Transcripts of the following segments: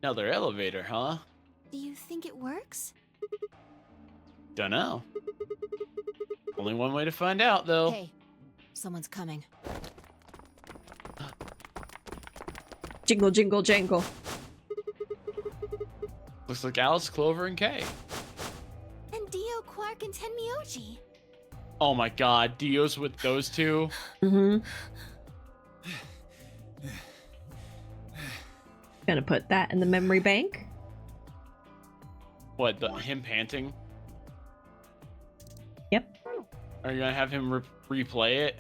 Another elevator, huh? Do you think it works? Dunno. Only one way to find out, though. Hey, someone's coming. Jingle, jingle, jangle. Looks like Alice, Clover, and Kay. And Dio, Quark, and Tenmyoji. Oh my god, Dio's with those two? Mm-hmm. Gonna put that in the memory bank. What, him panting? Yep. Are you gonna have him replay it?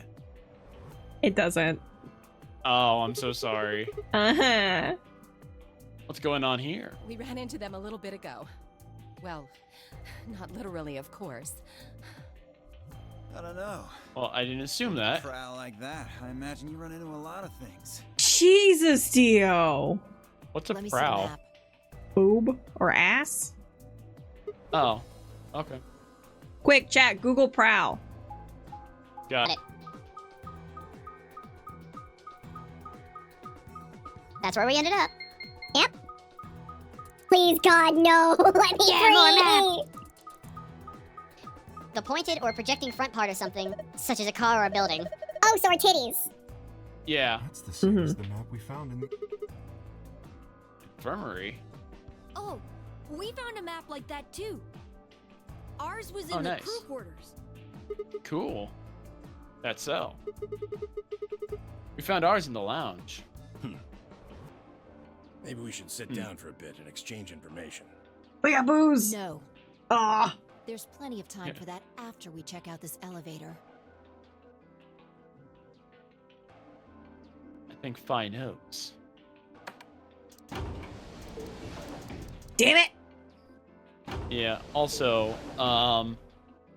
It doesn't. Oh, I'm so sorry. Uh-huh. What's going on here? We ran into them a little bit ago. Well, not literally, of course. I don't know. Well, I didn't assume that. Prowl like that, I imagine you run into a lot of things. Jesus, Dio. What's a Let me see the prowl? map. Boob or ass? Oh, okay. Quick, chat, Google prowl. Got it. That's where we ended up. Yep. Please, God, no. Let me free. The pointed or projecting front part of something, such as a car or a building. Oh, so our titties. Yeah. That's the same as the map we found in the... Infirmary. Oh, we found a map like that too. Ours was in the nice. crew quarters. Cool. That's so. We found ours in the lounge. Maybe we should sit down for a bit and exchange information. We got booze. No. Ah. There's plenty of time Yeah. for that after we check out this elevator. I think Fi knows. Damn it. Yeah, also,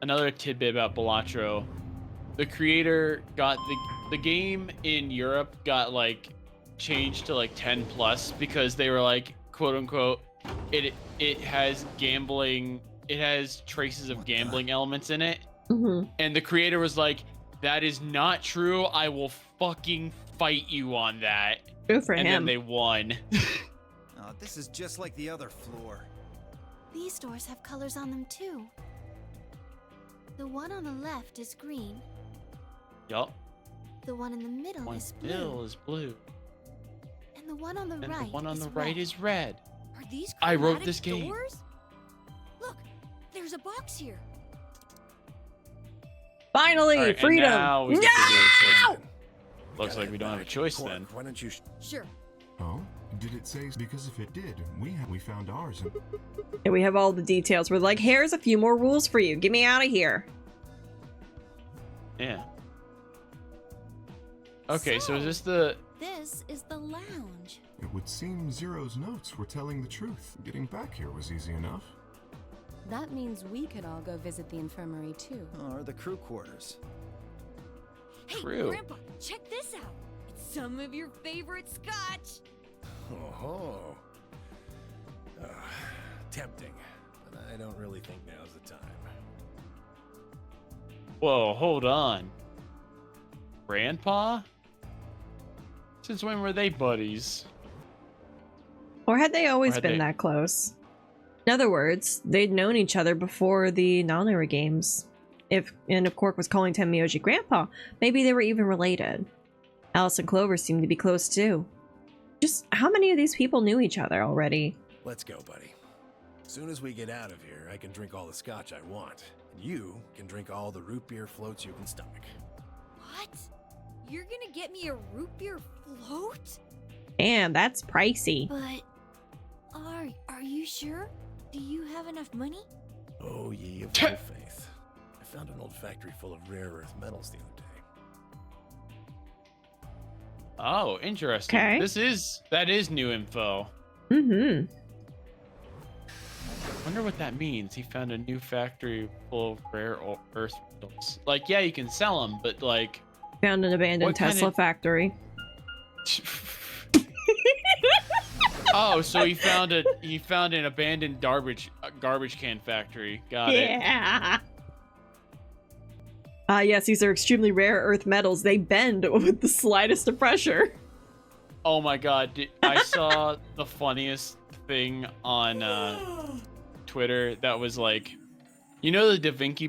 another tidbit about Balatro. The creator got the game in Europe got like changed to like 10 plus because they were like, quote unquote, it has gambling, it has traces of gambling elements in it. Mm-hmm. And the creator was like, that is not true. I will fucking fight you on that. Good for And him. then they won. Oh, this is just like the other floor. These doors have colors on them too. The one on the left is green. Yup. The one in the middle One is blue. still is blue. And the one on the And right the one on is the right red. is red. Are these I wrote chromatic this game. doors? Look, there's a box here. Finally, All right, and freedom. now we No! get to do the thing. We Looks gotta like we head don't have a back. choice Quark, then. Why don't you... Sure. Oh? Did it say? Because if it did, we found ours. And... Yeah, we have all the details. We're like, here's a few more rules for you. Get me out of here. Yeah. Okay, so is this the... This is the lounge. It would seem Zero's notes were telling the truth. Getting back here was easy enough. That means we could all go visit the infirmary too. Or the crew quarters. Hey, True. Grandpa, check this out. It's some of your favorite scotch. Oh, tempting, but I don't really think now's the time. Whoa, hold on. Grandpa? Since when were they buddies? Or had they always Or had been they- that close? In other words, they'd known each other before the Nonary games. If Quark was calling Tenmyoji Grandpa, maybe they were even related. Alice and Clover seemed to be close too. Just how many of these people knew each other already? Let's go, buddy. As soon as we get out of here, I can drink all the scotch I want. And you can drink all the root beer floats you can stomach. What? You're gonna get me a root beer float? And that's pricey. But are you sure? Do you have enough money? Oh, ye of little faith. I found an old factory full of rare earth metals the other day. Oh, interesting. Okay. That is new info. Mm-hmm. Wonder what that means. He found a new factory full of rare earth metals. Like, yeah, you can sell them, but like... Found an abandoned What kind Tesla of- factory. Oh, so he found an abandoned garbage can factory. Got it. Yeah. Yes, these are extremely rare earth metals. They bend with the slightest of pressure. Oh my god, I saw the funniest thing on Twitter that was like, you know the Da Vinci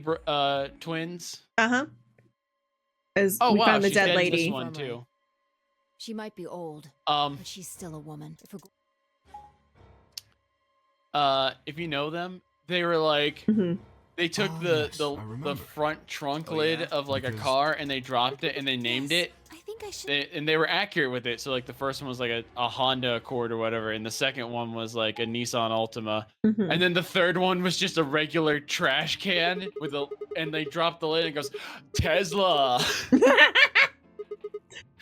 twins? Uh-huh. As Oh we wow, found the she's dead dead in this lady. one too. She might be old, Um, but she's still a woman. if you know them, they were like, Mhm. they took Ah, the yes, the I the remember. front trunk Oh, lid yeah? of like a Because- car and they dropped it and they named Yes, it. I think I should. And they were accurate with it. So like the first one was like a Honda Accord or whatever, and the second one was like a Nissan Altima, Mhm. and then the third one was just a regular trash can with a, and they dropped the lid and it goes Tesla.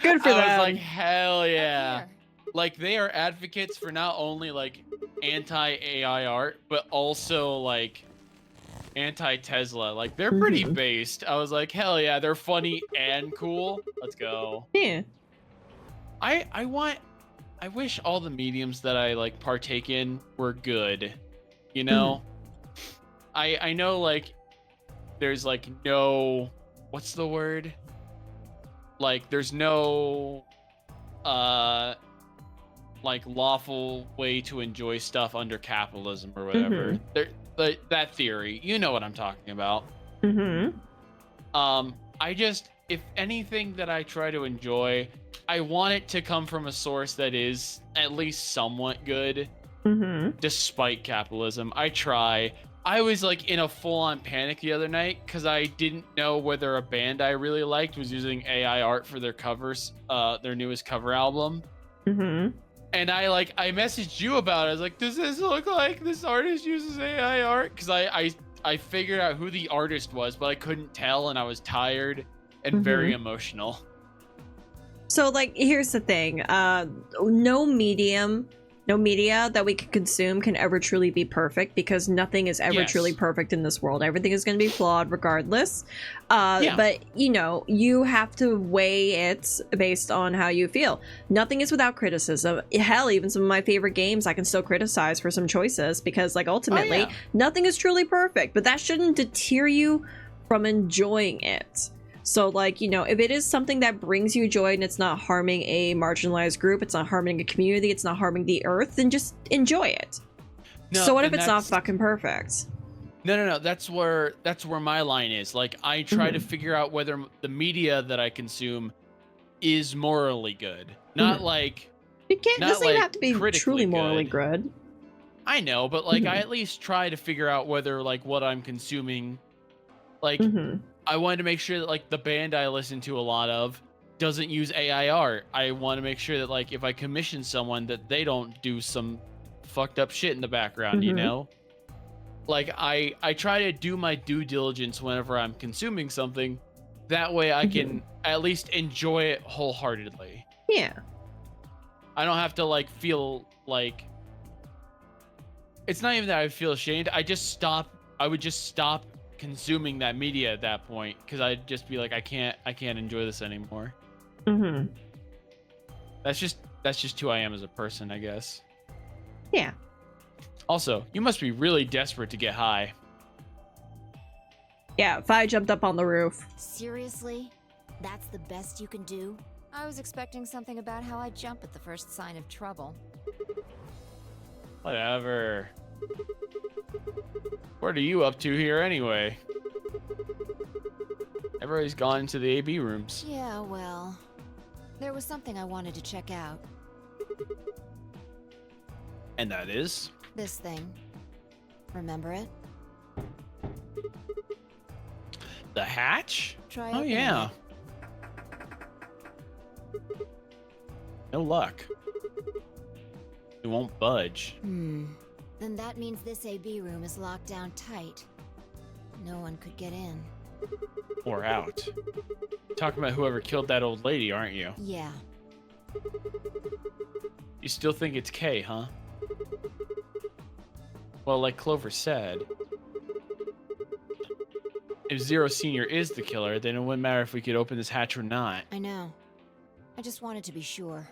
Good for I them. was like, hell yeah! Here. Like they are advocates for not only like anti-AI art, but also like anti-Tesla. Like they're pretty Mhm. based. I was like, hell yeah, they're funny and cool. Let's go. Yeah. I wish all the mediums that I like partake in were good. You know? I know like there's like no, what's the word? Like there's no like lawful way to enjoy stuff under capitalism or whatever. That theory, you know what I'm talking about. Mm-hmm. I just, if anything that I try to enjoy, I want it to come from a source that is at least somewhat good, Mm-hmm. despite capitalism. I try. I was like in a full-on panic the other night because I didn't know whether a band I really liked was using AI art for their covers, their newest cover album. Mm-hmm. And I messaged you about it. I was like, does this look like this artist uses AI art? Because I figured out who the artist was, but I couldn't tell, and I was tired and very emotional. So, like, here's the thing. No media that we can consume can ever truly be perfect because nothing is ever Yes. truly perfect in this world. Everything is going to be flawed regardless. Yeah. But, you know, you have to weigh it based on how you feel. Nothing is without criticism. Hell, even some of my favorite games I can still criticize for some choices because, like, ultimately, yeah. nothing is truly perfect. But that shouldn't deter you from enjoying it. So, like, you know, if it is something that brings you joy and it's not harming a marginalized group, it's not harming a community, it's not harming the earth, then just enjoy it. No, So what if and it's not that's- fucking perfect? No. That's where my line is. Like, I try to figure out whether the media that I consume is morally good. Not like, It can't, not doesn't even like have to be critically truly morally good. good. I know, but like, I at least try to figure out whether like what I'm consuming, like, Mhm. I wanted to make sure that like the band I listen to a lot of doesn't use AI art. I want to make sure that like if I commission someone that they don't do some fucked up shit in the background, you Mhm. know? Like I try to do my due diligence whenever I'm consuming something. That way I can at least enjoy it wholeheartedly. Yeah. I don't have to like feel like, it's not even that I feel ashamed. I would just stop consuming that media at that point because I'd just be like, I can't enjoy this anymore. Mm-hmm. That's just who I am as a person, I guess. Yeah. Also, you must be really desperate to get high. Yeah, if I jumped up on the roof. Seriously? That's the best you can do? I was expecting something about how I jump at the first sign of trouble. Whatever. What are you up to here anyway? Everybody's gone into the AB rooms. Yeah, well, there was something I wanted to check out. And that is? This thing. Remember it? The hatch? Try Oh opening yeah. it. No luck. It won't budge. Then that means this AB room is locked down tight. No one could get in. Or out. Talking about whoever killed that old lady, aren't you? Yeah. You still think it's Kay, huh? Well, like Clover said, if Zero Senior is the killer, then it wouldn't matter if we could open this hatch or not. I know. I just wanted to be sure.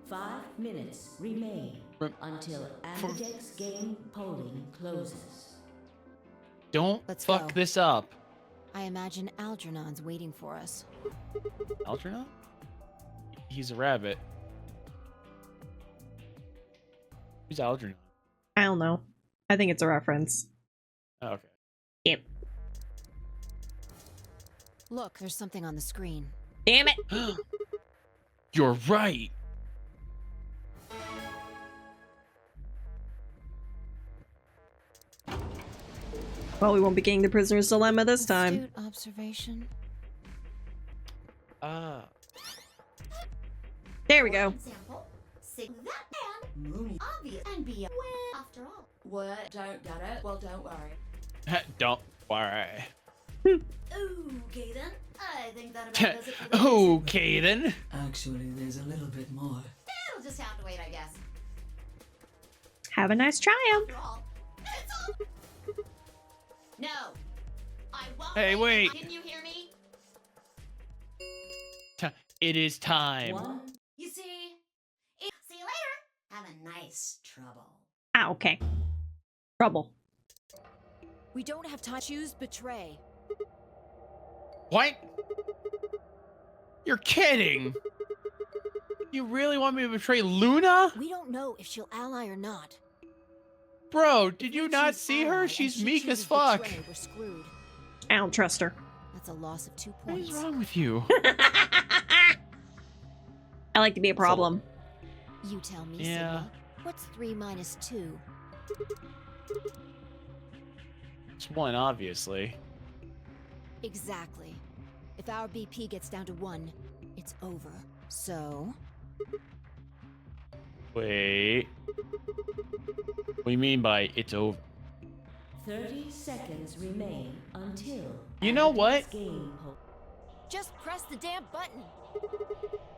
5 minutes remain until Ambidex game polling closes. Don't Let's fuck go. this up. I imagine Algernon's waiting for us. Algernon? He's a rabbit. Who's Algernon? I don't know. I think it's a reference. Oh, okay. Yep. Look, there's something on the screen. Damn it! You're right. Well, we won't be getting the prisoner's dilemma this time. Astute observation. Ah. There we go. Example, sing that and Mooney obvious and be a well, after all. What? Don't get it? Well, don't worry. Don't worry. Okay then. I think that about does it for the Okay then. Actually, there's a little bit more. It'll just have to wait, I guess. Have a nice triumph. After all, it's all. No, I won't. Hey, wait. Didn't you hear me? It is time. One. You see? See you later. Have a nice trouble. Ah, okay. Trouble. We don't have time. Choose betray. What? You're kidding. You really want me to betray Luna? We don't know if she'll ally or not. Bro, did you not Choose see ally her? and She's she meek as chooses fuck. betray, we're screwed. I don't trust her. That's a loss of 2 What is points. wrong with you? I like to be a problem. You tell me, Yeah. Sigma. What's 3 minus 2? It's one, obviously. Exactly. If our BP gets down to 1, it's over. So, Wait. What do you mean by it's over? 30 seconds remain until. You know what? Game just press the damn button.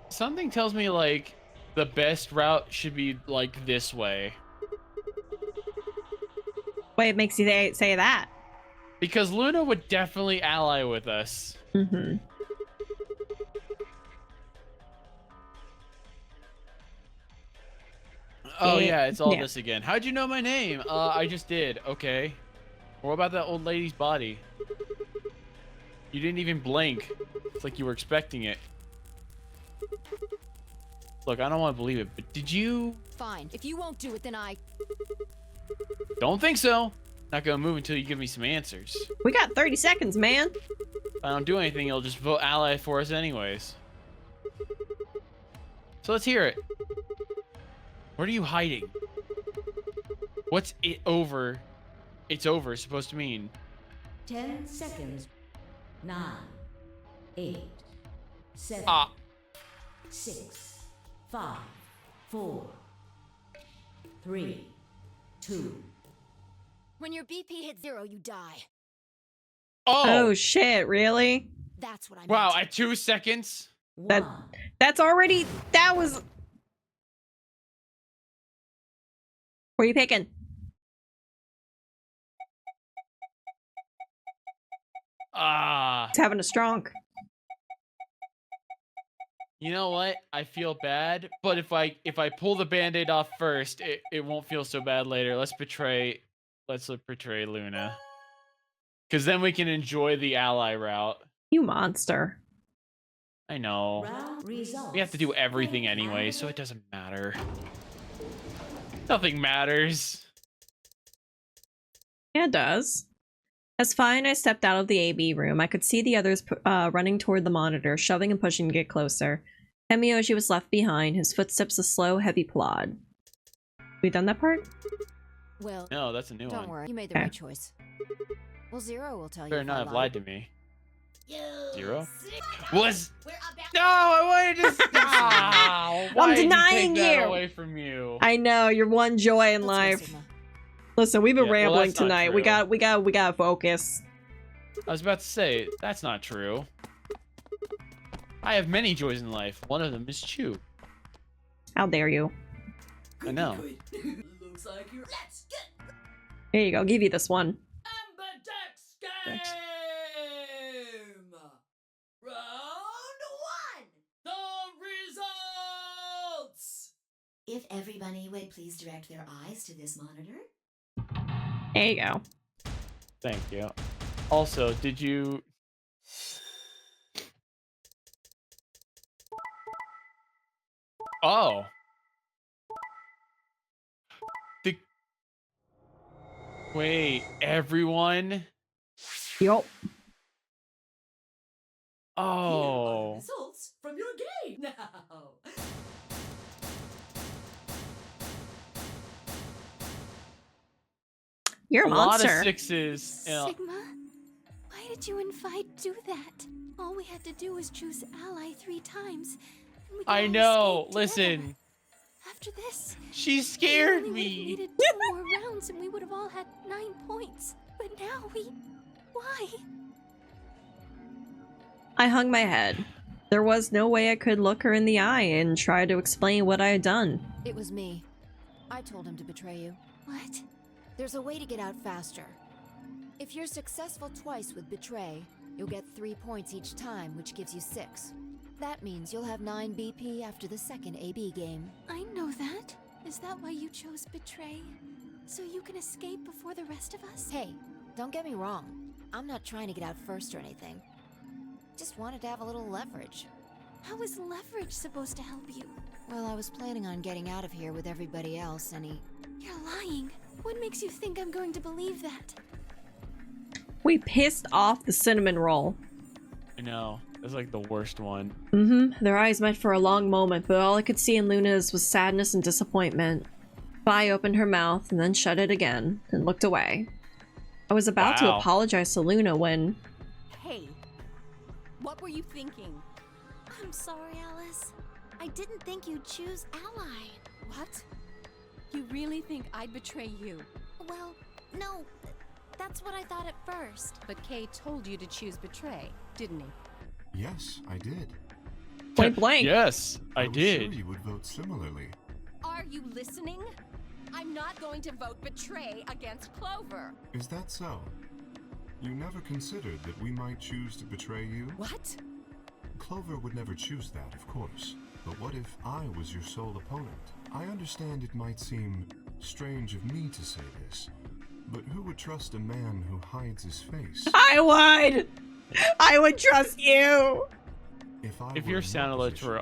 Something tells me, like, the best route should be, like, this way. What makes you say that? Because Luna would definitely ally with us. Mm-hmm. Oh, yeah, it's all Yeah. this again. How'd you know my name? I just did. Okay. What about that old lady's body? You didn't even blink. It's like you were expecting it. Look, I don't want to believe it, but did you... Fine. If you won't do it, then I... Don't think so. Not gonna move until you give me some answers. We got 30 seconds, man. If I don't do anything, you'll just vote ally for us anyways. So let's hear it. What are you hiding? What's it over? It's over supposed to mean? 10 seconds. 9, 8, 7, Ah. 6, 5, 4, 3, 2. When your BP hits 0, you die. Oh shit, really? That's what I meant. Wow, at 2 seconds? That that's already that was. What are you picking? Ah. It's having a strong. You know what? I feel bad, but if I pull the band-aid off first, it won't feel so bad later. Let's betray Luna. Cause then we can enjoy the ally route. You monster. I know. Round results. We have to do everything anyway, so it doesn't matter. Nothing matters. Yeah, it does. As fine, I stepped out of the AB room. I could see the others running toward the monitor, shoving and pushing to get closer. Temiyoshi was left behind, his footsteps a slow, heavy plod. We done that part? Well, No, that's a new don't one. worry. You made the Okay. right choice. Well, 0 will tell you Better if not I have lied. lied to me. You 0? sick- Was We're about no, I wanted to stop. Why did denying you take that you. away from you? I know, your one joy in Let's go, life. Sigma. Listen, we've been Yeah, well, rambling that's not tonight. We true. gotta focus. I was about to say that's not true. I have many joys in life. One of them is chew. How dare you? I know. Looks like you're. Let's get Here you go, give you this one. Ambidex Thanks. game. Round 1. The results. If everybody would please direct their eyes to this monitor. There you go. Thank you. Also, did you Oh. The Wait, everyone? Yup. Here are the Oh. results from your game now. You're a A lot of monster. sixes. Sigma, why did you and Vi do that? All we had to do was choose ally 3 times. And we could I all know. escape Listen. together. After this, She we scared only would have me. needed 2 more rounds and we would have all had 9 points. But now why? I hung my head. There was no way I could look her in the eye and try to explain what I had done. It was me. I told him to betray you. What? There's a way to get out faster. If you're successful twice with Betray, you'll get 3 points each time, which gives you 6. That means you'll have 9 BP after the second AB game. I know that. Is that why you chose Betray? So you can escape before the rest of us? Hey, don't get me wrong. I'm not trying to get out first or anything. Just wanted to have a little leverage. How is leverage supposed to help you? Well, I was planning on getting out of here with everybody else, and You're lying. What makes you think I'm going to believe that? We pissed off the cinnamon roll. I know. That's like the worst one. Their eyes met for a long moment, but all I could see in Luna's was sadness and disappointment. Vi opened her mouth and then shut it again, and looked away. I was about to Wow. apologize to Luna when... Hey, what were you thinking? I'm sorry, Alice. I didn't think you'd choose ally. What? You really think I'd betray you? Well, no. That's what I thought at first. But Kay told you to choose betray, didn't he? Yes, I did. Point blank. Yes, I was did. sure you would vote similarly. Are you listening? I'm not going to vote betray against Clover. Is that so? You never considered that we might choose to betray you? What? Clover would never choose that, of course. But what if I was your sole opponent? I understand it might seem strange of me to say this, but who would trust a man who hides his face? I would! I would trust you! If were your in sound alerts position,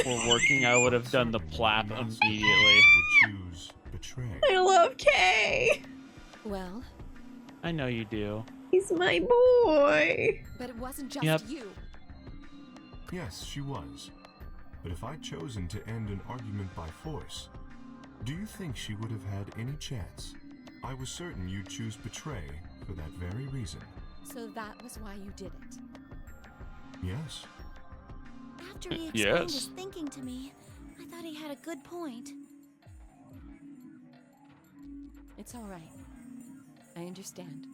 were working, I would have done the certainly plap not immediately. would choose betray. I love Kay! well, I know you do. He's my boy! But it wasn't just Yep. you. Yes, she was. But if I'd chosen to end an argument by force, do you think she would have had any chance? I was certain you'd choose betray for that very reason. So that was why you did it. Yes. After he explained Yes. his thinking to me, I thought he had a good point. It's all right. I understand.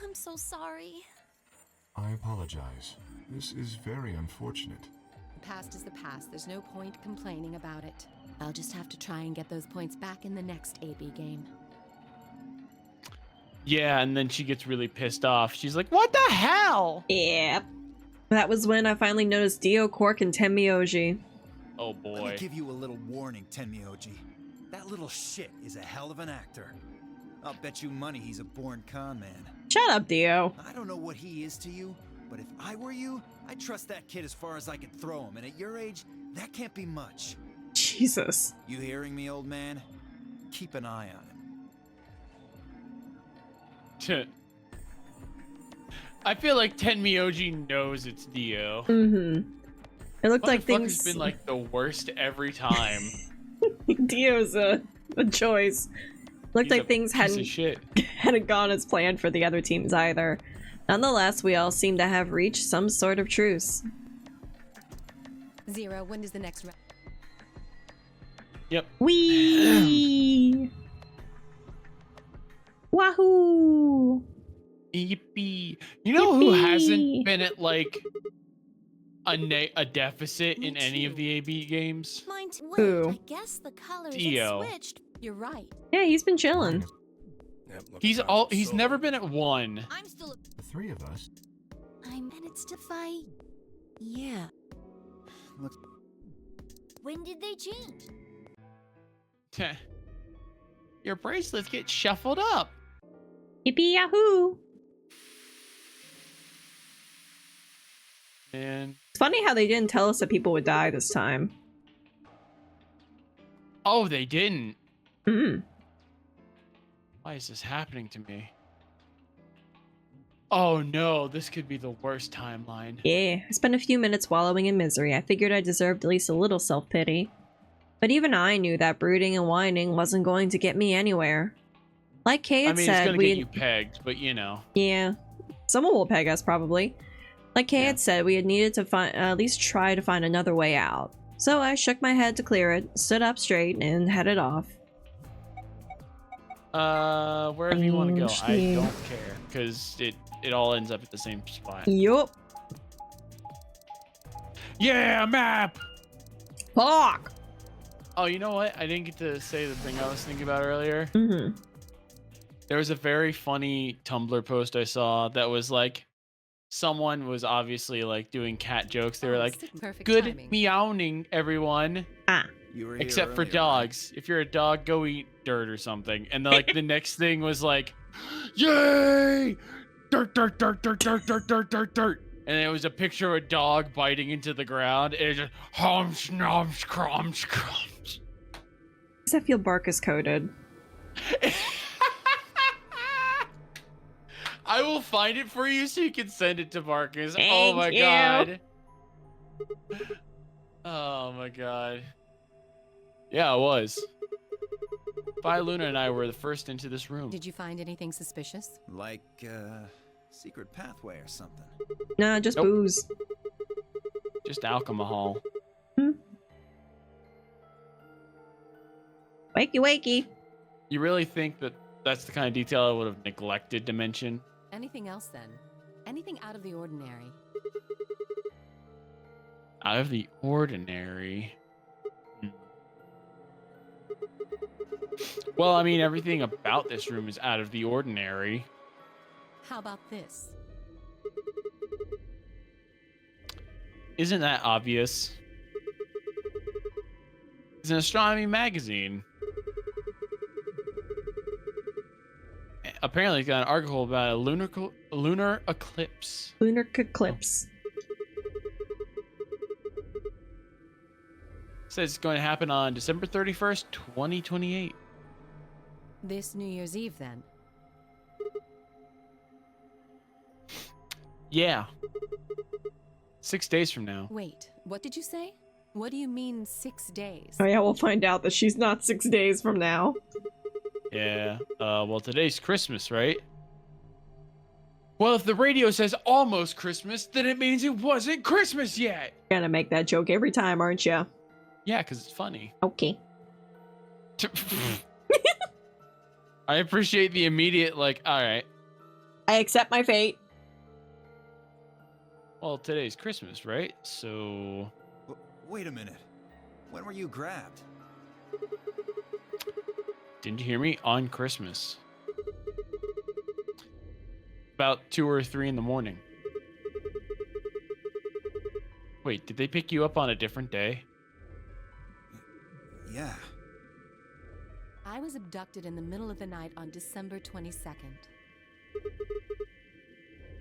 I'm so sorry. I apologize. This is very unfortunate. The past is the past. There's no point complaining about it. I'll just have to try and get those points back in the next AB game. Yeah, and then she gets really pissed off. She's like, "What the hell?" Yep. That was when I finally noticed Dio, Quark, and Tenmyoji. Oh Let me boy. give you a little warning, Tenmyoji. That little shit is a hell of an actor. I'll bet you money he's a born con man. Shut up, Dio. I don't know what he is to you, but if I were you, I'd trust that kid as far as I could throw him, and at your age, that can't be much. Jesus. You hearing me, old man? Keep an eye on him. I feel like Tenmyoji knows it's Dio. It looked like Motherfucker's things... been like the worst every time. Dio's a choice. Looked He's a like things piece of hadn't shit. hadn't gone as planned for the other teams either. Nonetheless, we all seem to have reached some sort of truce. Zero, when does the next round? Yep. Wee! Wahoo! Yippee. You know who Yippee. hasn't been at like a deficit in any of the AB games? Mine too. Who? Wait, I guess the colors Dio. have switched. You're right. Yeah, he's been chilling. Yep, look He's around, he's so- never been at 1. I'm still. The three of us. And it's to fight. yeah. When did they change? Your bracelets get shuffled up. Yippee yahoo! And It's funny how they didn't tell us that people would die this time. Oh, they didn't. Hmm. Why is this happening to me? Oh no, this could be the worst timeline. Yeah, I spent a few minutes wallowing in misery. I figured I deserved at least a little self-pity. But even I knew that brooding and whining wasn't going to get me anywhere. Like Kay had I mean, said, it's gonna get you pegged, but you know. Yeah, someone will peg us probably. Like Kay had said, we had needed to find at least try to find another way out. So I shook my head to clear it, stood up straight, and headed off. Wherever you want to go, I don't care, because it all ends up at the same spot. Yup. Yeah, map! Fuck! Oh, you know what? I didn't get to say the thing I was thinking about earlier. Mm-hmm. There was a very funny Tumblr post I saw that was like, someone was obviously like doing cat jokes. They were like, good timing. meowing, everyone. You were here Except for earlier, dogs. If you're a dog, go eat dirt or something. And then, like the next thing was like, yay! Dirt, dirt, dirt, dirt, dirt, dirt, dirt, dirt, dirt. And it was a picture of a dog biting into the ground. And it just humps, noms, crumbs, crumbs. Does that feel Barkus coded? I will find it for you so you can send it to Marcus. Oh Thank my you. god. Oh my god. Yeah, it was. Vi, Luna, and I were the first into this room. Did you find anything suspicious? Like, secret pathway or something. Nah, just Nope. booze. Just alcohol. Wakey wakey. You really think that that's the kind of detail I would have neglected to mention? Anything else then? Anything out of the ordinary? Out of the ordinary. Well, I mean, everything about this room is out of the ordinary. How about this? Isn't that obvious? It's an astronomy magazine. Apparently, it's got an article about a lunar eclipse. Lunar eclipse. Says it's going to happen on December 31st, 2028. This New Year's Eve then? Yeah. 6 days from now. Wait, what did you say? What do you mean 6 days? Oh yeah, we'll find out that she's not 6 days from now. Yeah. Well, today's Christmas, right? Well, if the radio says almost Christmas, then it means it wasn't Christmas yet. You're gonna make that joke every time, aren't you? Yeah, because it's funny. Okay. I appreciate the immediate, like, all right. I accept my fate. Well, today's Christmas, right? So... Wait a minute. When were you grabbed? Didn't you hear me? On Christmas. About 2 or 3 in the morning. Wait, did they pick you up on a different day? Yeah. I was abducted in the middle of the night on December 22nd.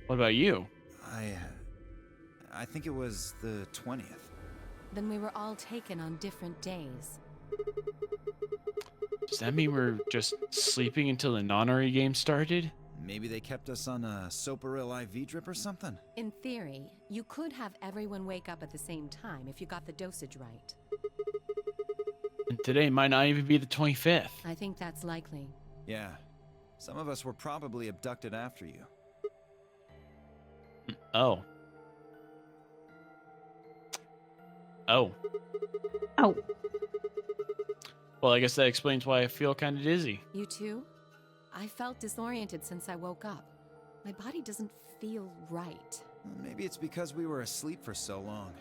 What about you? I think it was the 20th. Then we were all taken on different days. Does that mean we're just sleeping until the nonary game started? Maybe they kept us on a Soparil IV drip or something? In theory, you could have everyone wake up at the same time if you got the dosage right. And today might not even be the 25th. I think that's likely. Yeah. Some of us were probably abducted after you. Oh. Oh. Oh. Well, I guess that explains why I feel kind of dizzy. You too? I felt disoriented since I woke up. My body doesn't feel right. Maybe it's because we were asleep for so long.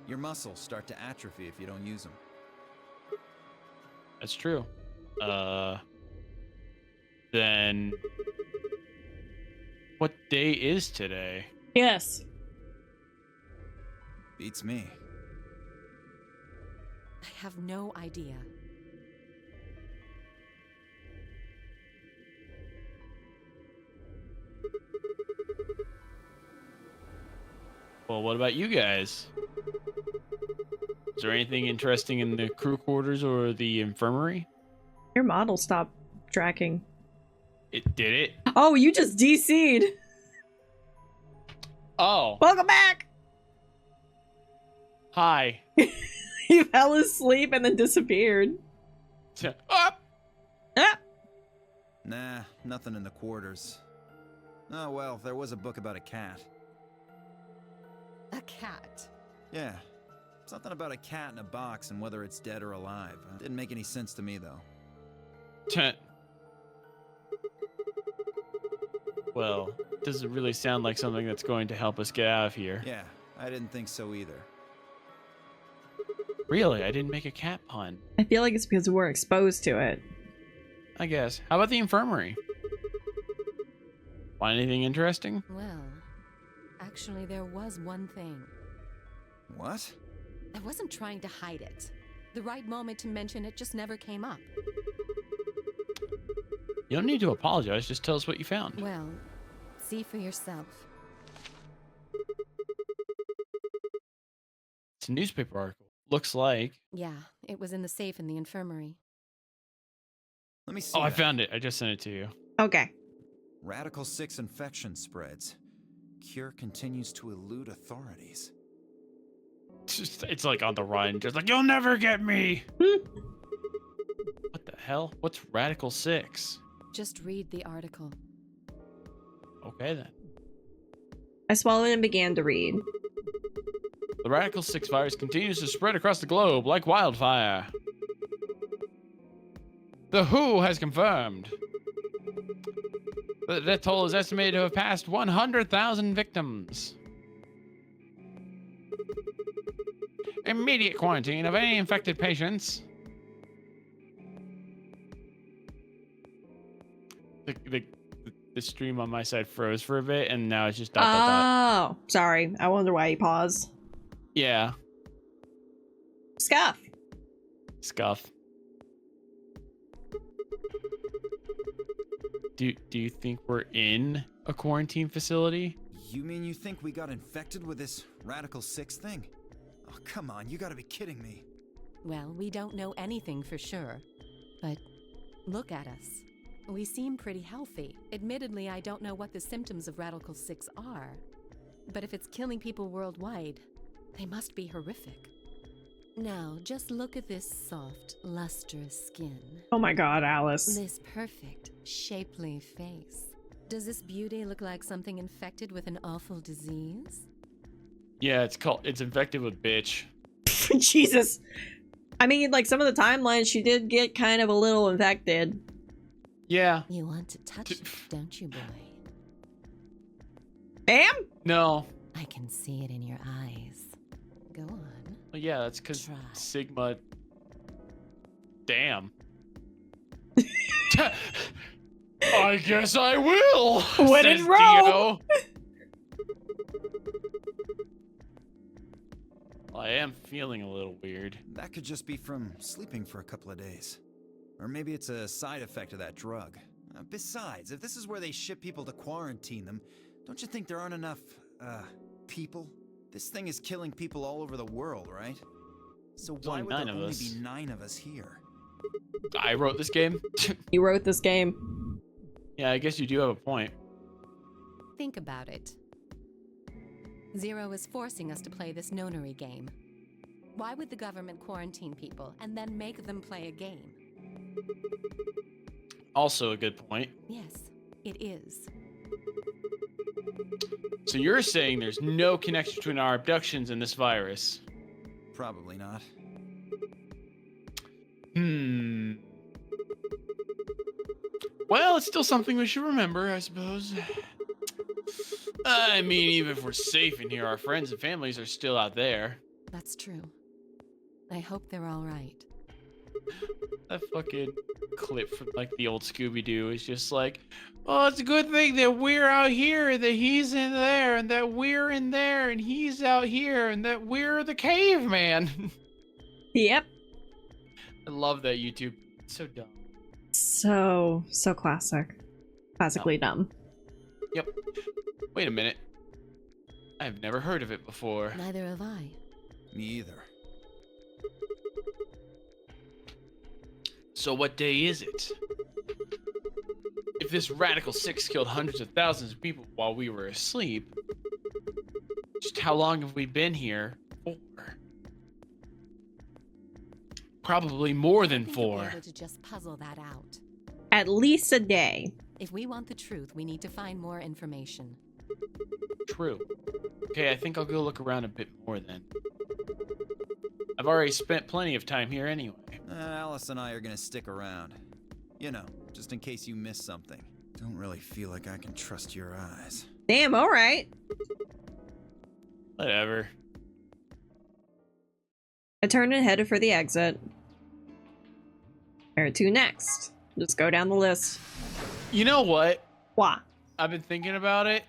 Your muscles start to atrophy if you don't use them. That's true. Then... What day is today? Yes. Beats me. I have no idea. Well, what about you guys? Is there anything interesting in the crew quarters or the infirmary? Your model stopped tracking. It did it? Oh, you just DC'd. Oh. Welcome back. Hi. You fell asleep and then disappeared. Up. Ah. Nah, nothing in the quarters. Oh well, there was a book about a cat. A cat? Yeah. Something about a cat in a box and whether it's dead or alive. Didn't make any sense to me, though. Well, doesn't really sound like something that's going to help us get out of here. Yeah, I didn't think so either. Really? I didn't make a cat pun. I feel like it's because we're exposed to it. I guess. How about the infirmary? Find anything interesting? Well, actually there was one thing. What? I wasn't trying to hide it. The right moment to mention it just never came up. You don't need to apologize, just tell us what you found. Well, see for yourself. It's a newspaper article. Looks like. Yeah, it was in the safe in the infirmary. Let me see. Oh, I found it. I just sent it to you. Okay. Radical 6 infection spreads. Cure continues to elude authorities. It's like on the run, just like, you'll never get me. What the hell? What's Radical 6? Just read the article. Okay then. I swallowed and began to read. The Radical 6 virus continues to spread across the globe like wildfire. The WHO has confirmed the death toll is estimated to have passed 100,000 victims. Immediate quarantine of any infected patients. The stream on my side froze for a bit, and now it's just dot, dot, dot. Oh, sorry. I wonder why you paused. Yeah. Scuff. Scuff. Do you think we're in a quarantine facility? You mean you think we got infected with this Radical 6 thing? Oh, come on, you gotta be kidding me. Well, we don't know anything for sure. But look at us. We seem pretty healthy. Admittedly, I don't know what the symptoms of Radical 6 are. But if it's killing people worldwide, they must be horrific. Now, just look at this soft, lustrous skin. Oh my god, Alice. This perfect, shapely face. Does this beauty look like something infected with an awful disease? Yeah, it's infected with bitch. Jesus. I mean, like, some of the timelines, she did get kind of a little infected. Yeah. You want to touch it, don't you, boy? Bam? No. I can see it in your eyes. Go on. Well, yeah, that's because Sigma. Damn. I guess I will. When says in Rome. Dio. I am feeling a little weird. That could just be from sleeping for a couple of days. Or maybe it's a side effect of that drug. Besides, if this is where they ship people to quarantine them, don't you think there aren't enough, people? This thing is killing people all over the world, right? So why would there only be 9 of us here? I wrote this game. You wrote this game. Yeah, I guess you do have a point. Think about it. Zero is forcing us to play this nonary game. Why would the government quarantine people and then make them play a game? Also a good point. Yes, it is. So you're saying there's no connection between our abductions and this virus? Probably not. Well, it's still something we should remember, I suppose. I mean, even if we're safe in here, our friends and families are still out there. That's true. I hope they're all right. That fucking clip from like the old Scooby-Doo is just like, oh, it's a good thing that we're out here, that he's in there, and that we're in there, and he's out here, and that we're the caveman. Yep. I love that YouTube. It's so dumb. So classic. Classically dumb. Yep. Wait a minute. I've never heard of it before. Neither have I. Me either. So what day is it? If this Radical 6 killed hundreds of thousands of people while we were asleep, just how long have we been here for? Probably more than I think we'll be 4. able to just puzzle that out. At least a day. If we want the truth, we need to find more information. True. Okay, I think I'll go look around a bit more then. I've already spent plenty of time here anyway. Alice and I are gonna stick around. You know, just in case you miss something. Don't really feel like I can trust your eyes. Damn, alright. Whatever. I turned and headed for the exit. Where to next? Just go down the list. You know what? Why? I've been thinking about it.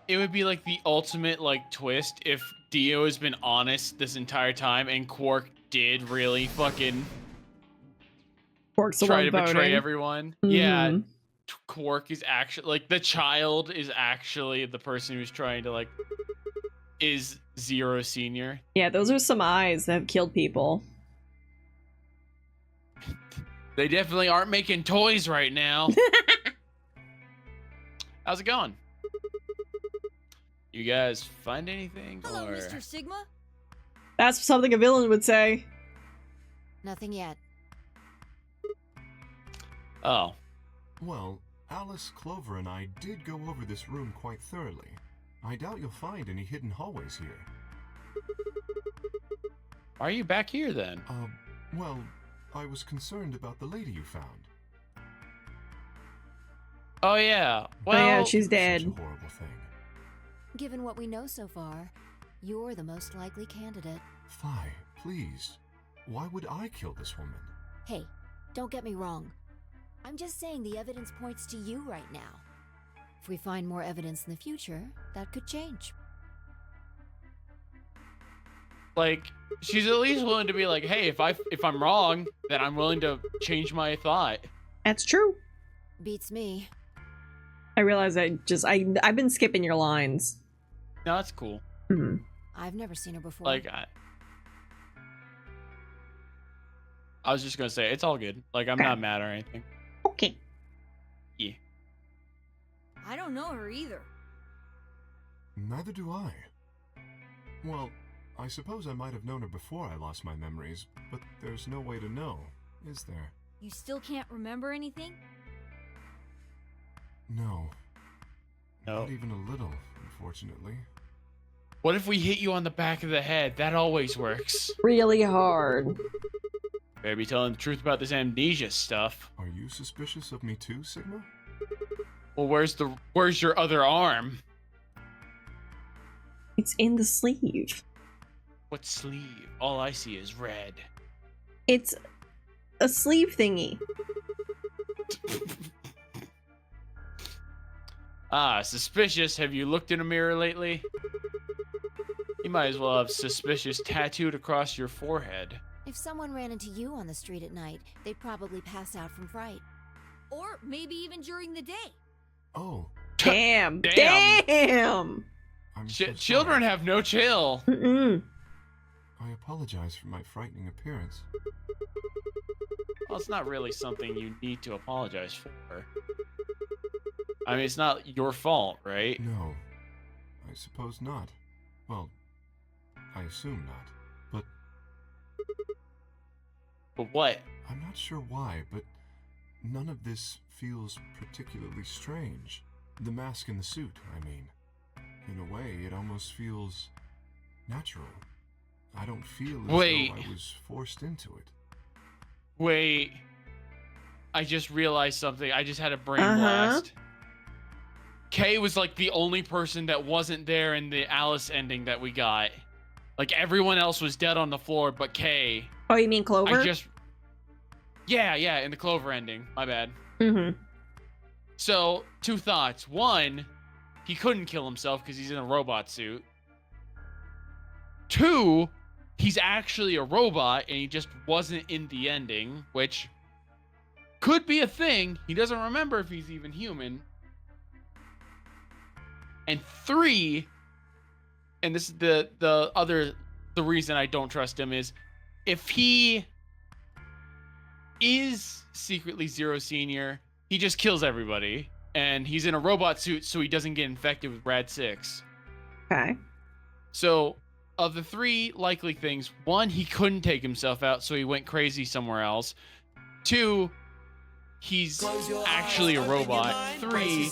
It would be like the ultimate like twist if Dio has been honest this entire time and Quark did really fucking Quark's the try one to voting. betray everyone. Yeah. Quark is actually like the child is actually the person who's trying to like is Zero Senior. Yeah, those are some eyes that have killed people. They definitely aren't making toys right now. How's it going? You guys find anything? Hello, or... Mr. Sigma. That's something a villain would say. Nothing yet. Oh. Well, Alice, Clover, and I did go over this room quite thoroughly. I doubt you'll find any hidden hallways here. Why are you back here then? Well, I was concerned about the lady you found. Oh yeah. Well, oh yeah, she's dead. Such a horrible thing. Given what we know so far, you're the most likely candidate. Phi, please. Why would I kill this woman? Hey, don't get me wrong. I'm just saying the evidence points to you right now. If we find more evidence in the future, that could change. like she's at least willing to be like, hey, if I'm wrong, then I'm willing to change my thought. That's true. Beats me. I realize I've been skipping your lines. No, that's cool. Hmm. I've never seen her before. Like I was just gonna say it's all good. Like I'm not mad or anything. Okay. Yeah. I don't know her either. Neither do I. Well, I suppose I might have known her before I lost my memories, but there's no way to know, is there? You still can't remember anything? No. No. Not even a little, unfortunately. What if we hit you on the back of the head? That always works. Really hard. Better be telling the truth about this amnesia stuff. Are you suspicious of me too, Sigma? Well, where's your other arm? It's in the sleeve. What sleeve? All I see is red. It's a sleeve thingy. Ah, suspicious. Have you looked in a mirror lately? You might as well have suspicious tattooed across your forehead. If someone ran into you on the street at night, they'd probably pass out from fright. Or maybe even during the day. Oh, Damn. Damn. Damn. I'm so Children sorry. have no chill. Mm-mm. I apologize for my frightening appearance. Well, it's not really something you need to apologize for. I mean, it's not your fault, right? No, I suppose not. Well, I assume not. But what? I'm not sure why, but none of this feels particularly strange. The mask and the suit, I mean. In a way, it almost feels natural. I don't feel as Wait. though I was forced into it. Wait. I just realized something. I just had a brain Uh-huh. blast. Kay was like the only person that wasn't there in the Alice ending that we got. Like everyone else was dead on the floor, but Kay. Oh, you mean Clover? Yeah, in the Clover ending. My bad. Mm-hmm. So, two thoughts. One, he couldn't kill himself because he's in a robot suit. Two, he's actually a robot and he just wasn't in the ending, which could be a thing. He doesn't remember if he's even human. And three, and this is the reason I don't trust him is if he is secretly Zero Senior. He just kills everybody, and he's in a robot suit so he doesn't get infected with Rad 6. Okay. So, of the 3 likely things, 1, he couldn't take himself out, so he went crazy somewhere else. 2, he's actually a robot. 3,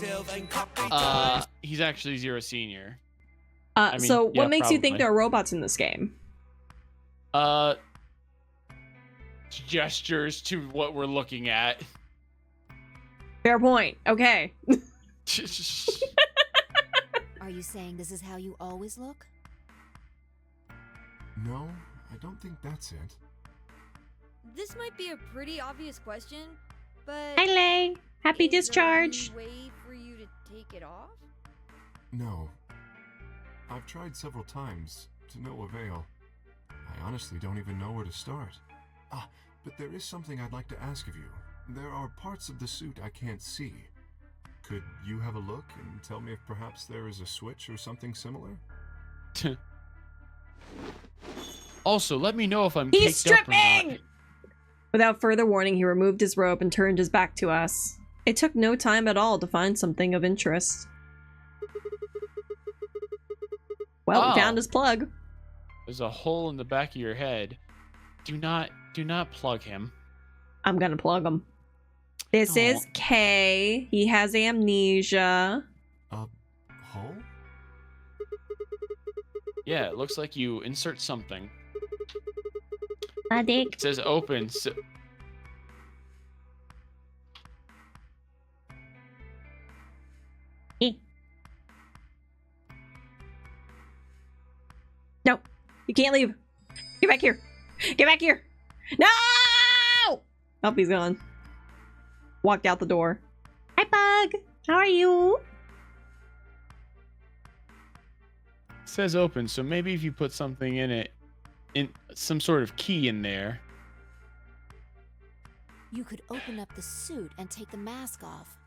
he's actually Zero Senior. I mean, so what yeah, makes you think probably. there are robots in this game? Gestures to what we're looking at. Fair point. Okay. Are you saying this is how you always look? No, I don't think that's it. This might be a pretty obvious question, but Hi, Lay. Happy is there discharge. any way for you to take it off? No. I've tried several times, to no avail. I honestly don't even know where to start. But there is something I'd like to ask of you. There are parts of the suit I can't see. Could you have a look and tell me if perhaps there is a switch or something similar? Also, let me know if I'm He's caked up or not. stripping! Without further warning, he removed his robe and turned his back to us. It took no time at all to find something of interest. Well, we found his plug. There's a hole in the back of your head. Do not plug him. I'm gonna plug him. This is K. He has amnesia. Hole? Yeah, it looks like you insert something. A dick. It says open. So... No, you can't leave. Get back here. Get back here. No! Oh, he's gone. Walked out the door. Hi, Bug. How are you? It says open, so maybe if you put something in it, in some sort of key in there. You could open up the suit and take the mask off.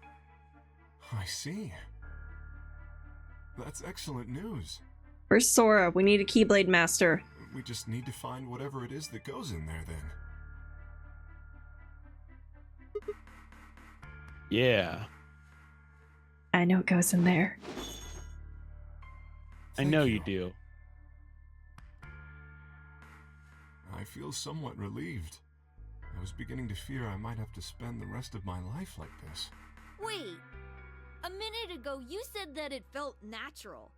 I see. That's excellent news. Where's Sora? We need a Keyblade Master. We just need to find whatever it is that goes in there then. Yeah. I know it goes in there. I know you do. I feel somewhat relieved. I was beginning to fear I might have to spend the rest of my life like this. Wait, a minute ago you said that it felt natural.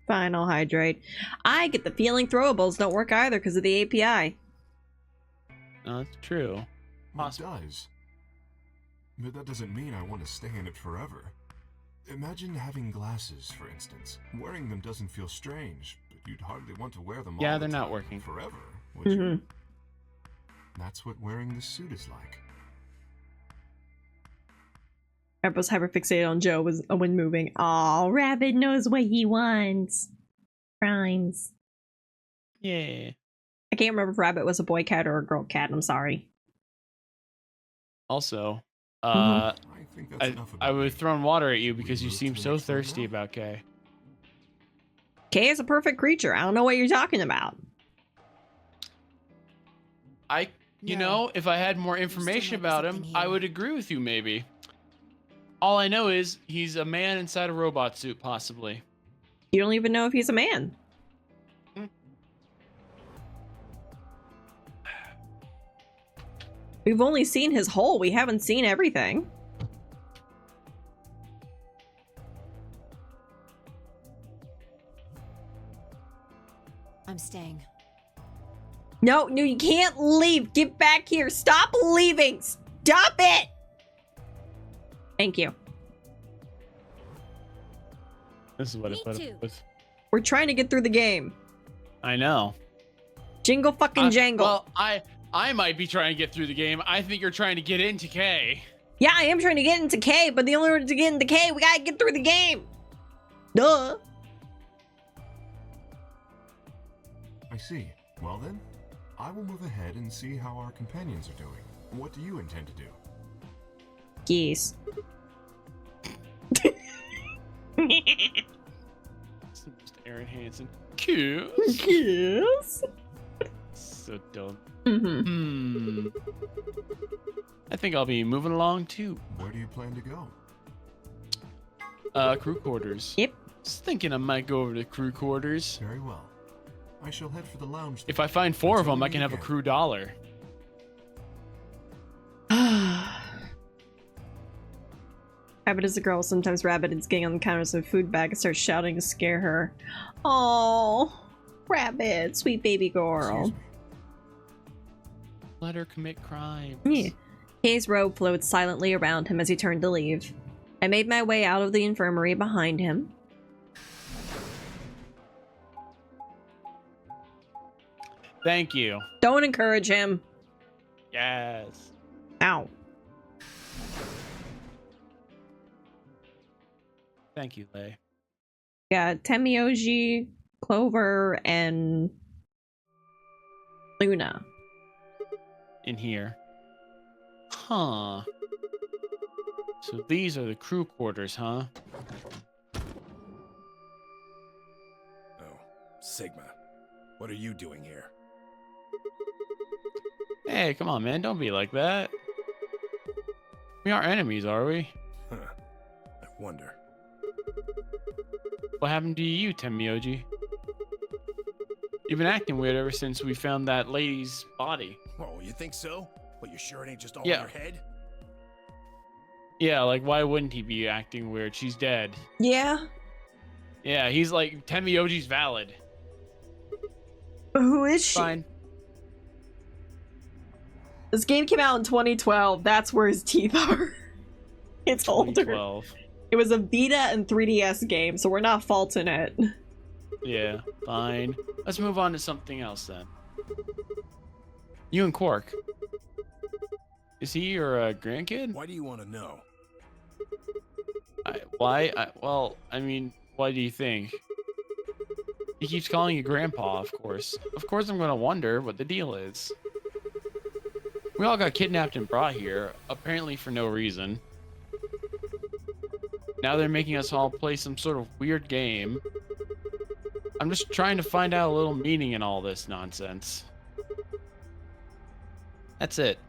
Fine, I'll hydrate. I get the feeling throwables don't work either because of the API. No, that's true. It does. But that doesn't mean I want to stay in it forever. Imagine having glasses, for instance. Wearing them doesn't feel strange, but you'd hardly want to wear them all Yeah, the they're not time working. forever, would you? That's what wearing this suit is like. Everyone's hyperfixated on Joe when moving. Aw, Rabbit knows what he wants. Rhymes. Yeah. I can't remember if Rabbit was a boy cat or a girl cat. I'm sorry. Also, I think that's enough I about was me. throwing water at you because you move seem to the so next one thirsty now? about Kay. Kay is a perfect creature. I don't know what you're talking about. You No. know, if I had more still information might be about him, something I here. would agree with you maybe. All I know is he's a man inside a robot suit, possibly. You don't even know if he's a man. We've only seen his hole. We haven't seen everything. I'm staying. No, you can't leave. Get back here. Stop leaving. Stop it. Thank you. This is what Me I put too. up with. We're trying to get through the game. I know. Jingle fucking jangle. Well, I might be trying to get through the game. I think you're trying to get into K. Yeah, I am trying to get into K, but the only way to get into K, we gotta get through the game. Duh. I see. Well then, I will move ahead and see how our companions are doing. What do you intend to do? Geese. It's Aaron Hansen. Kiss. Yes. So dumb. Mm-hmm. I think I'll be moving along too. Where do you plan to go? Crew quarters. Yep. Just thinking I might go over to crew quarters. Very well. I shall head for the lounge. If I find 4 of Until them, we I can meet have a again. crew dollar. Rabbit is a girl. Sometimes Rabbit is getting on the counters of a food bag and starts shouting to scare her. Oh, Rabbit, sweet baby girl. Excuse me. Let her commit crimes. Yeah. Kay's robe floats silently around him as he turned to leave. I made my way out of the infirmary behind him. Thank you. Don't encourage him. Yes. Ow. Thank you, Lay. Yeah, Temioji, Clover, and Luna. In here. Huh. So these are the crew quarters, huh? Oh, Sigma. What are you doing here? Hey, come on, man. Don't be like that. We aren't enemies, are we? Huh. I wonder. What happened to you, Temioji? You've been acting weird ever since we found that lady's body. Oh, you think so? But you sure it ain't just all Yeah. in your head? Yeah, like, why wouldn't he be acting weird? She's dead. Yeah? Yeah, he's like, Temioji's valid. Who is she? Fine. This game came out in 2012. That's where his teeth are. It's older. 2012. It was a Vita and 3DS game, so we're not faulting it. Yeah, fine. Let's move on to something else then. You and Quark. Is he your grandkid? Why do you want to know? Well, I mean, why do you think? He keeps calling you grandpa, of course. Of course I'm gonna wonder what the deal is. We all got kidnapped and brought here, apparently for no reason. Now they're making us all play some sort of weird game. I'm just trying to find out a little meaning in all this nonsense. That's it.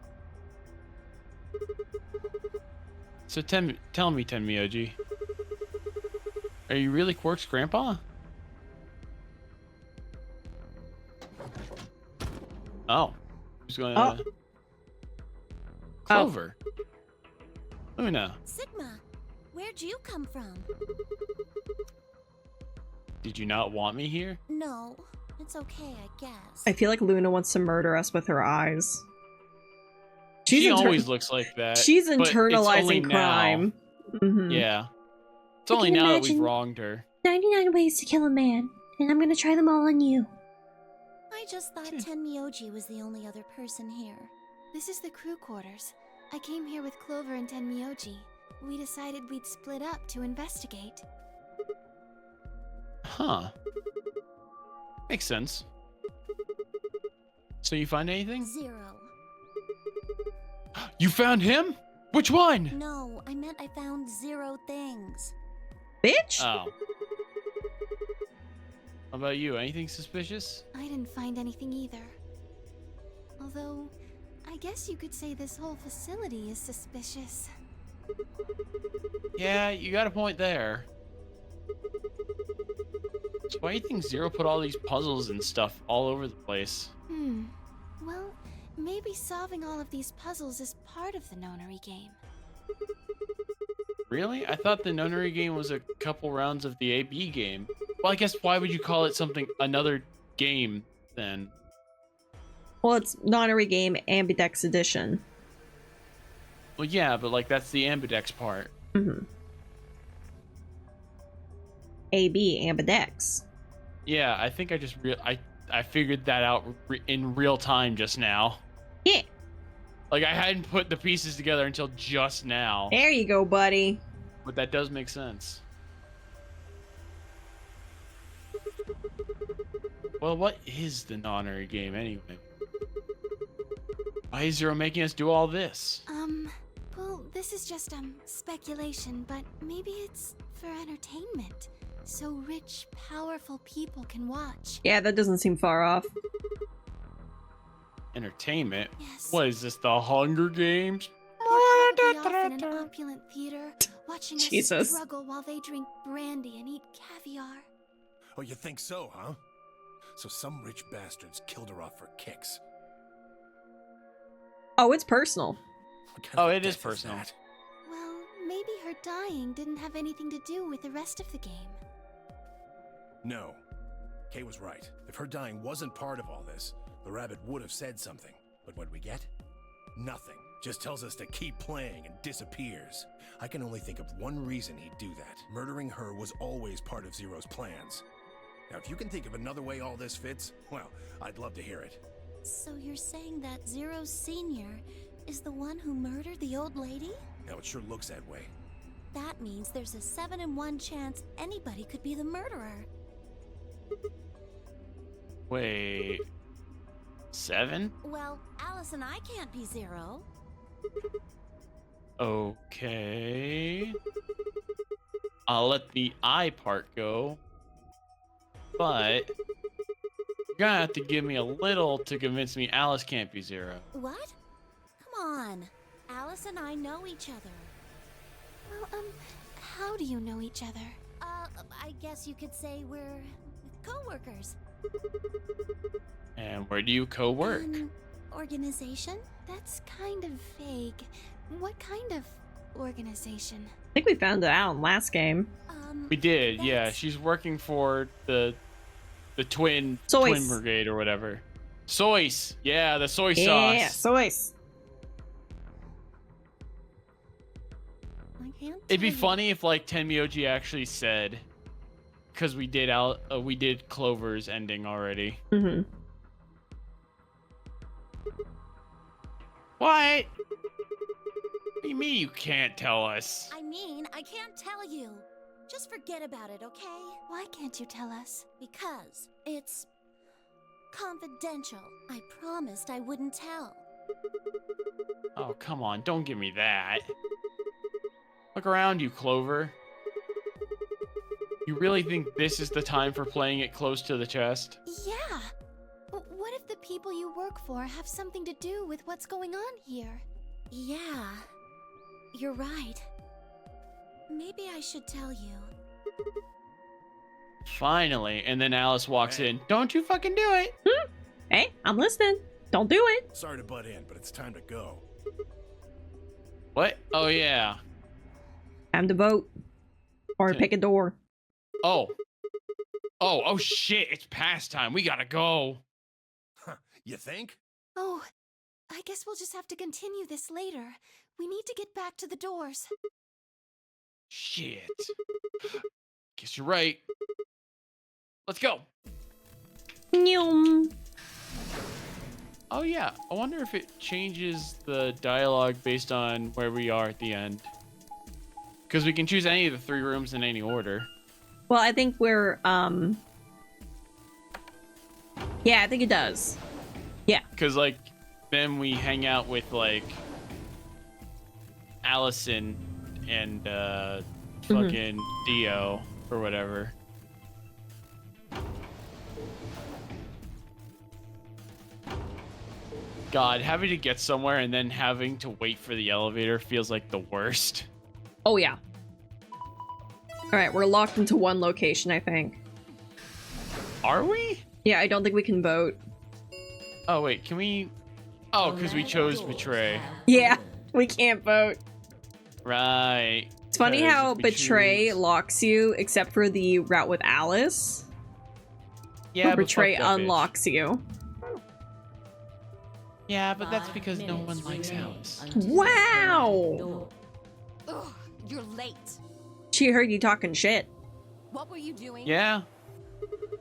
So tell me, Tenmyoji. Are you really Quark's grandpa? Oh. Who's going to... Clover. Luna. Sigma, where'd you come from? Did you not want me here? No, it's okay, I guess. I feel like Luna wants to murder us with her eyes. She always looks like that. She's but it's internalizing only crime. now. Yeah. It's only now that we've wronged her. 99 ways to kill a man, and I'm gonna try them all on you. I just thought Tenmyoji was the only other person here. This is the crew quarters. I came here with Clover and Tenmyoji. We decided we'd split up to investigate. Huh. Makes sense. So you find anything? 0. You found him? Which one? No, I meant I found 0 things. Bitch! Oh. How about you? Anything suspicious? I didn't find anything either. Although, I guess you could say this whole facility is suspicious. Yeah, you got a point there. So why do you think Zero put all these puzzles and stuff all over the place? Well, maybe solving all of these puzzles is part of the nonary game. Really? I thought the nonary game was a couple rounds of the AB game. Well, I guess why would you call it something another game then? Well, it's nonary game Ambidex edition. Well, yeah, but like that's the Ambidex part. AB Ambidex. Yeah, I think I just I figured that out in real time just now. Yeah. Like I hadn't put the pieces together until just now. There you go, buddy. But that does make sense. Well, what is the nonary game anyway? Why is Zero making us do all this? Well, this is just, speculation, but maybe it's for entertainment. So rich, powerful people can watch. Yeah, that doesn't seem far off. Entertainment? Yes. What is this, the Hunger Games? You're probably off in an opulent theater, watching us Jesus. struggle while they drink brandy and eat caviar. Oh, you think so, huh? So some rich bastards killed her off for kicks. Oh, it's personal. What kind of Oh, a it is death personal. that? Well, maybe her dying didn't have anything to do with the rest of the game. No. Kay was right. If her dying wasn't part of all this, the rabbit would have said something. But what we get? Nothing. Just tells us to keep playing and disappears. I can only think of one reason he'd do that. Murdering her was always part of Zero's plans. Now, if you can think of another way all this fits, well, I'd love to hear it. So you're saying that Zero Sr. is the one who murdered the old lady? Now, it sure looks that way. That means there's a 7 in 1 chance anybody could be the murderer. Wait. 7? Well, Alice and I can't be Zero. Okay. I'll let the I part go. But you're gonna have to give me a little to convince me Alice can't be Zero. What? Come on. Alice and I know each other. Well, how do you know each other? I guess you could say we're co-workers. And where do you co-work? An organization? That's kind of vague. What kind of organization? I think we found it out in last game. We did, yeah. She's working for the twin Soys. brigade or whatever. Soys, yeah, the soy Yeah, sauce. soys. I can't It'd be tell you. funny if like Tenmyoji actually said, because we did Clover's ending already. Mm-hmm. What? What do you mean you can't tell us? I mean, I can't tell you. Just forget about it, okay? Why can't you tell us? Because it's confidential. I promised I wouldn't tell. Oh, come on, don't give me that. Look around you, Clover. You really think this is the time for playing it close to the chest? Yeah. But what if the people you work for have something to do with what's going on here? Yeah. You're right. Maybe I should tell you. Finally, and then Alice walks in. Don't you fucking do it! Hey, I'm listening. Don't do it. Sorry to butt in, but it's time to go. What? Oh, yeah. Time to vote. Or Okay. pick a door. Oh. Oh, shit, it's past time. We gotta go. Huh, you think? Oh, I guess we'll just have to continue this later. We need to get back to the doors. Shit. Guess you're right. Let's go. Nyum. Oh, yeah. I wonder if it changes the dialogue based on where we are at the end. Because we can choose any of the 3 rooms in any order. Well, I think we're, yeah, I think it does. Yeah. Because, like, then we hang out with, like, Allison and, fucking Dio or whatever. God, having to get somewhere and then having to wait for the elevator feels like the worst. Oh, yeah. Alright, we're locked into one location, I think. Are we? Yeah, I don't think we can vote. Oh, wait, can we... Oh, because we chose Betray. Yeah, we can't vote. Right. It's funny 'Cause how if we Betray choose- locks you, except for the route with Alice. Yeah, Where but Betray fuck that bitch. unlocks you. Yeah, but that's because no one likes Alice. Wow! Ugh, you're late. She heard you talking shit. What were you doing? Yeah?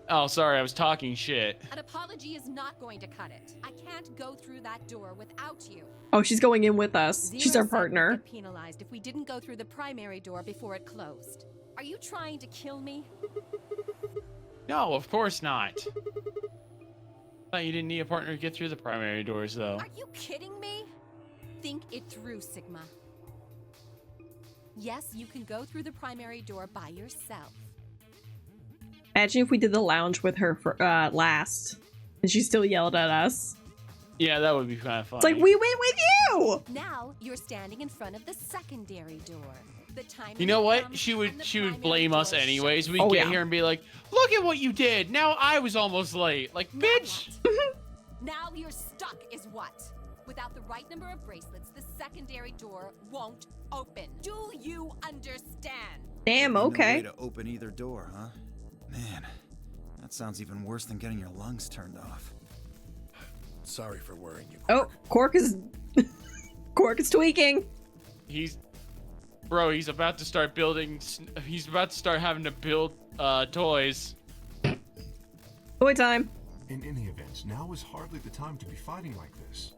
Oh, sorry, I was talking shit. An apology is not going to cut it. I can't go through that door without you. Oh, she's going in with us. Zero She's our said we'd partner. get penalized if we didn't go through the primary door before it closed. Are you trying to kill me? No, of course not. Thought you didn't need a partner to get through the primary doors, though. Are you kidding me? Think it through, Sigma. Yes, you can go through the primary door by yourself. Imagine if we did the lounge with her for last, and she still yelled at us. Yeah, that would be kind of funny. It's like, we went with you! Now you're standing in front of the secondary door. The time You know what? comes She and would the blame primary us door anyways. shuts. We'd Oh, get yeah. here and be like, look at what you did. Now I was almost late. Like, Now bitch. what? Now you're stuck is what? Without the right number of bracelets, the secondary door won't open. Do you understand? Damn, No way okay. to open either door, huh? Man, that sounds even worse than getting your lungs turned off. Sorry for worrying you. Oh, Quark is... Quark is tweaking. Bro, he's about to start building. He's about to start having to build toys. Toy time. In any event, now is hardly the time to be fighting like this.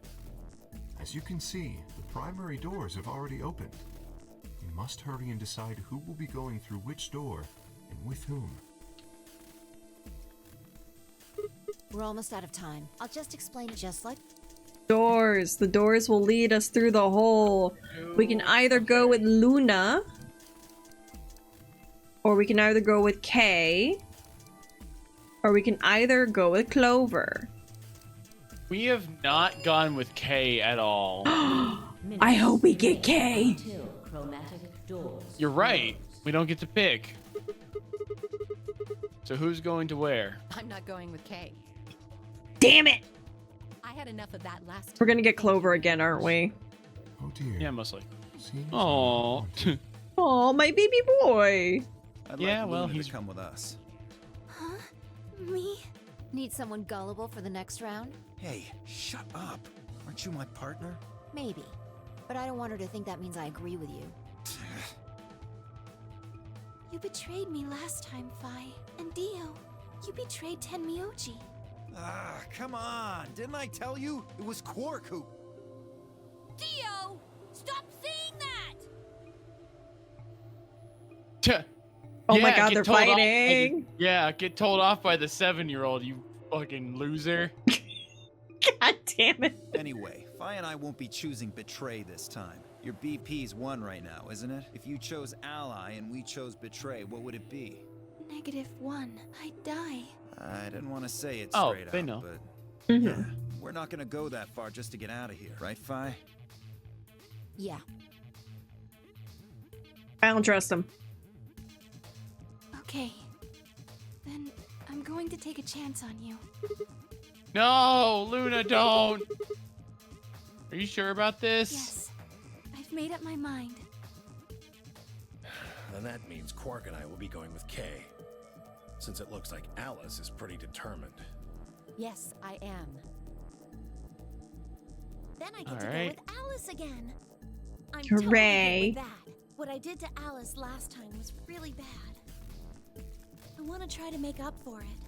As you can see, the primary doors have already opened. We must hurry and decide who will be going through which door and with whom. We're almost out of time. I'll just explain it just like... Doors. The doors will lead us through the hole. We can either go with Luna, or we can either go with Kay, or we can either go with Clover. We have not gone with Kay at all. I hope we get Kay. You're right. We don't get to pick. So who's going to where? I'm not going with Kay. Damn it! I had enough of that last time. We're gonna get Clover again, aren't we? Oh dear. Yeah, mostly. Seems Oh. unwanted. Oh, my baby boy. I'd Yeah, like well, Luna he's- to come with us. Huh? Me? Need someone gullible for the next round? Hey, shut up. Aren't you my partner? Maybe. But I don't want her to think that means I agree with you. You betrayed me last time, Fi. And Dio, you betrayed Tenmyoji. Ah, come on. Didn't I tell you? It was Quark who... Dio! Stop saying that! Oh my Yeah, god, get they're told off by the- fighting. Yeah, get told off by the 7-year-old, you fucking loser. God damn it. Anyway, Fi and I won't be choosing Betray this time. Your BP's 1 right now, isn't it? If you chose Ally and we chose Betray, what would it be? -1. I'd die. I didn't want to say it Oh, straight they out, know. but Mhm. yeah, we're not gonna go that far just to get out of here, right, Fi? Yeah. I don't trust him. Okay. Then I'm going to take a chance on you. No, Luna, don't. Are you sure about this? Yes. I've made up my mind. Then that means Quark and I will be going with Kay. Since it looks like Alice is pretty determined. Yes, I am. Then I get All to right. go with Alice again. I'm Hooray. totally good with that. What I did to Alice last time was really bad. I want to try to make up for it.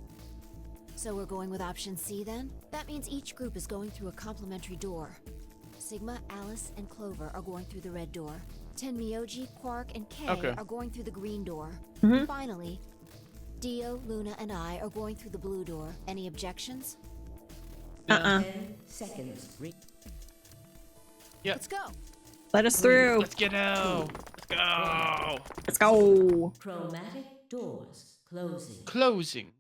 So we're going with option C then? That means each group is going through a complementary door. Sigma, Alice, and Clover are going through the red door. Tenmyoji, Quark, and Kay Okay. are going through the green door. Mhm. Finally, Dio, Luna, and I are going through the blue door. Any objections? Uh-uh. Yeah. Let's go! Let us through. Let's get out. Let's go. Let's go. Chromatic doors closing. Closing.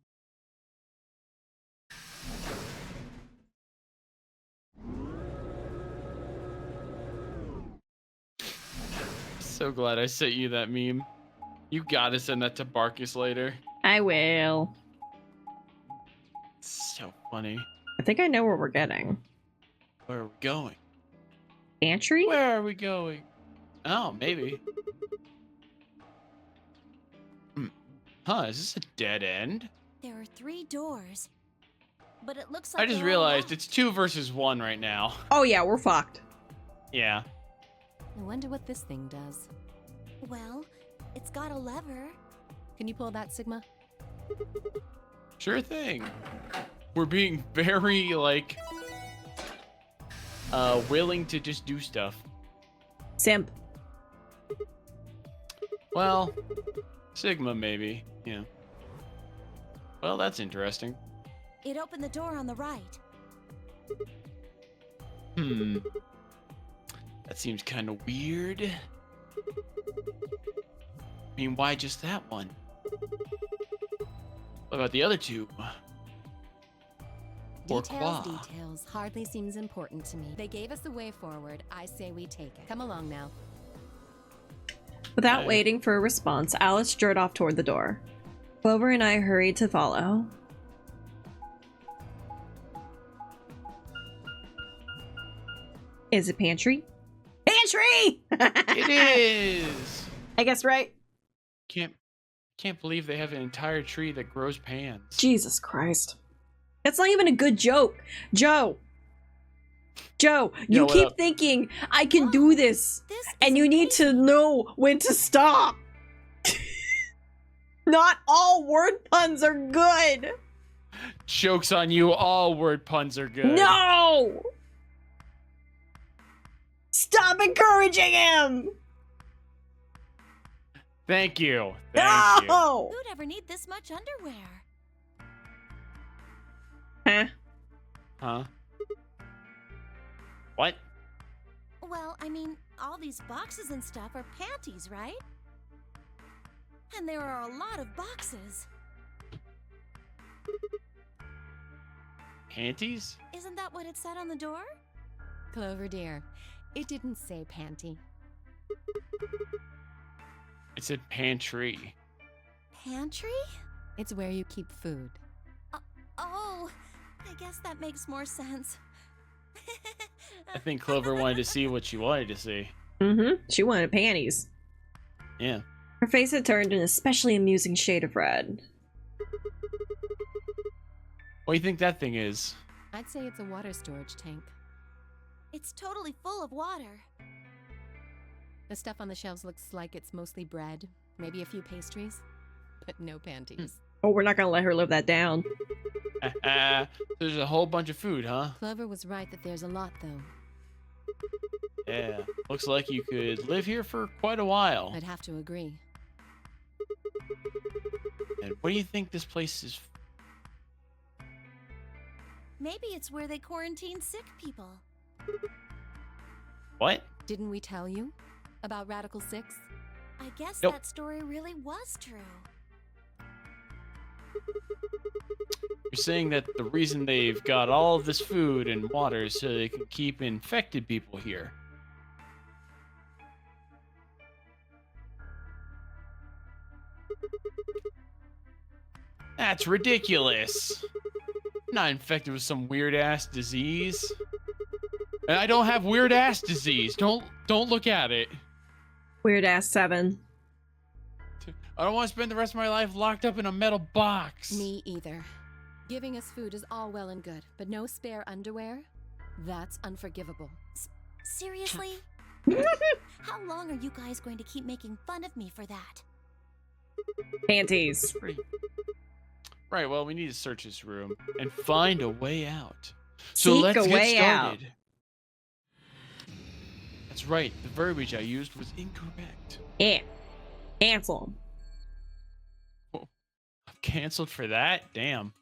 So glad I sent you that meme. You gotta send that to Barkus later. I will. So funny. I think I know where we're getting. Where are we going? Pantry? Where are we going? Oh, maybe. Huh, is this a dead end? There are 3 doors. But it looks like I just they're all realized locked. it's 2 versus 1 right now. Oh yeah, we're fucked. Yeah. I wonder what this thing does. Well, it's got a lever. Can you pull that, Sigma? Sure thing. We're being very, like, willing to just do stuff. Simp. Well, Sigma maybe, yeah. Well, that's interesting. It opened the door on the right. Hmm. That seems kind of weird. I mean, why just that one? What about the other 2? Details, Pourquoi? details. Hardly seems important to me. They gave us the way forward. I say we take it. Come along now. Without Okay. waiting for a response, Alice strode off toward the door. Clover and I hurried to follow. Is it pantry? Pantry! It is. I guess right. Can't believe they have an entire tree that grows pans. Jesus Christ. That's not even a good joke. Joe, you Yo, what keep up? thinking I can do this, This and is you need to know when to stop. Not all word puns are good. Joke's on you. All word puns are good. No! Stop encouraging him! Thank you. Thank you. No! Who'd ever need this much underwear? Huh? Huh? What? Well, I mean, all these boxes and stuff are panties, right? And there are a lot of boxes. Panties? Isn't that what it said on the door? Clover dear, it didn't say panty. It said pantry. Pantry? It's where you keep food. Oh, I guess that makes more sense. I think Clover wanted to see what she wanted to see. Mm-hmm. She wanted panties. Yeah. Her face had turned an especially amusing shade of red. What do you think that thing is? I'd say it's a water storage tank. It's totally full of water. The stuff on the shelves looks like it's mostly bread, maybe a few pastries, but no panties. Oh, we're not gonna let her live that down. There's a whole bunch of food, huh? Clover was right that there's a lot, though. Yeah. Looks like you could live here for quite a while. I'd have to agree. And what do you think this place is? Maybe it's where they quarantine sick people. What? Didn't we tell you about Radical 6? I guess Nope. that story really was true. You're saying that the reason they've got all of this food and water is so they can keep infected people here. That's ridiculous. I'm not infected with some weird ass disease. And I don't have weird ass disease. Don't look at it. Weird ass 7. I don't want to spend the rest of my life locked up in a metal box. Me either. Giving us food is all well and good, but no spare underwear? That's unforgivable. Seriously? How long are you guys going to keep making fun of me for that? Panties. Right, well, we need to search this room and find a way out. So Seek let's a get way out. started. That's right, the verbiage I used was incorrect. Yeah. Cancel. I'm canceled for that? Damn.